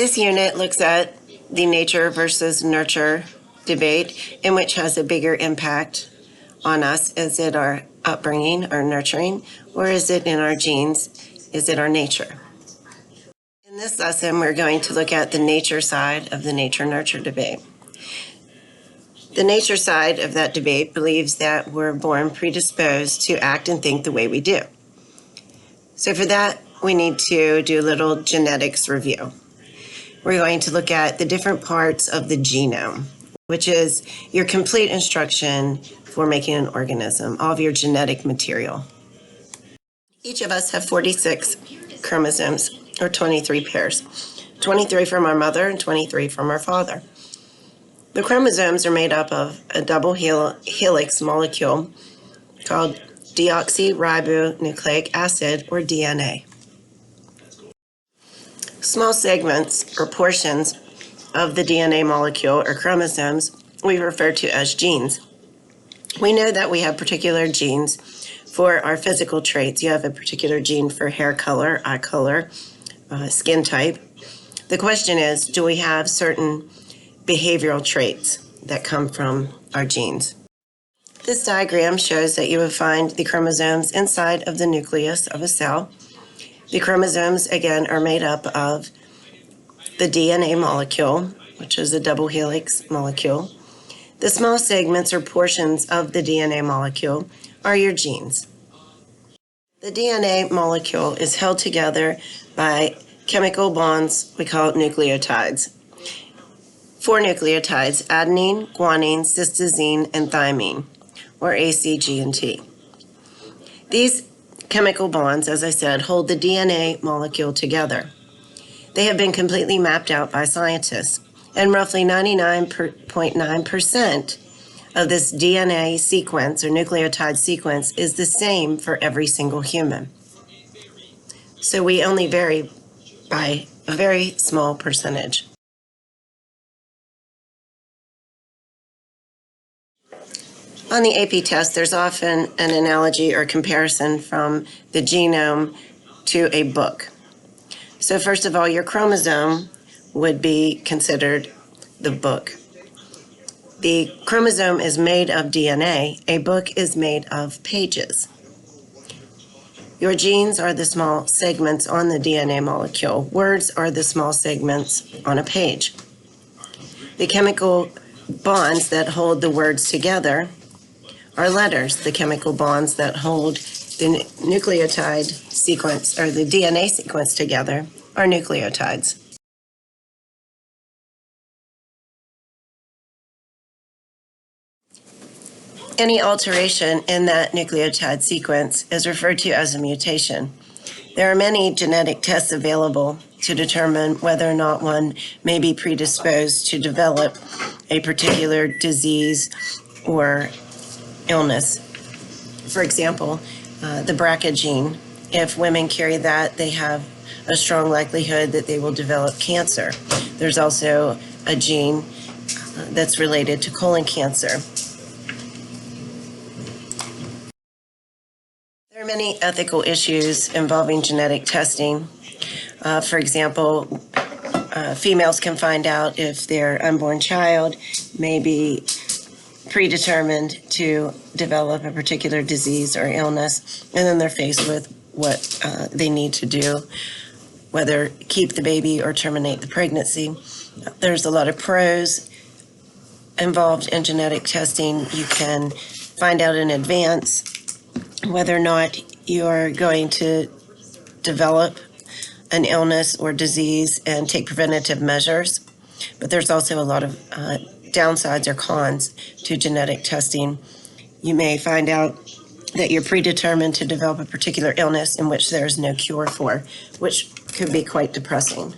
This unit looks at the nature versus nurture debate, in which has a bigger impact on us. Is it our upbringing, our nurturing, or is it in our genes? Is it our nature? In this lesson, we're going to look at the nature side of the nature-nurture debate. The nature side of that debate believes that we're born predisposed to act and think the way we do. So for that, we need to do a little genetics review. We're going to look at the different parts of the genome, which is your complete instruction for making an organism, all of your genetic material. Each of us have 46 chromosomes, or 23 pairs, 23 from our mother and 23 from our father. The chromosomes are made up of a double helix molecule called deoxyribonucleic acid, or DNA. Small segments or portions of the DNA molecule or chromosomes we refer to as genes. We know that we have particular genes for our physical traits. You have a particular gene for hair color, eye color, skin type. The question is, do we have certain behavioral traits that come from our genes? This diagram shows that you would find the chromosomes inside of the nucleus of a cell. The chromosomes, again, are made up of the DNA molecule, which is a double helix molecule. The small segments or portions of the DNA molecule are your genes. The DNA molecule is held together by chemical bonds we call nucleotides. 4 nucleotides: adenine, guanine, cytosine, and thymine, or A, C, G, and T. These chemical bonds, as I said, hold the DNA molecule together. They have been completely mapped out by scientists, and roughly 99.9% of this DNA sequence or nucleotide sequence is the same for every single human. So we only vary by a very small percentage. On the AP test, there's often an analogy or comparison from the genome to a book. So first of all, your chromosome would be considered the book. The chromosome is made of DNA. A book is made of pages. Your genes are the small segments on the DNA molecule. Words are the small segments on a page. The chemical bonds that hold the words together are letters. The chemical bonds that hold the nucleotide sequence, or the DNA sequence, together are nucleotides. Any alteration in that nucleotide sequence is referred to as a mutation. There are many genetic tests available to determine whether or not one may be predisposed to develop a particular disease or illness. For example, the BRCA gene. If women carry that, they have a strong likelihood that they will develop cancer. There's also a gene that's related to colon cancer. There are many ethical issues involving genetic testing. For example, females can find out if their unborn child may be predetermined to develop a particular disease or illness, and then they're faced with what they need to do, whether keep the baby or terminate the pregnancy. There's a lot of pros involved in genetic testing. You can find out in advance whether or not you're going to develop an illness or disease and take preventative measures. But there's also a lot of downsides or cons to genetic testing. You may find out that you're predetermined to develop a particular illness in which there is no cure for, which could be quite depressing.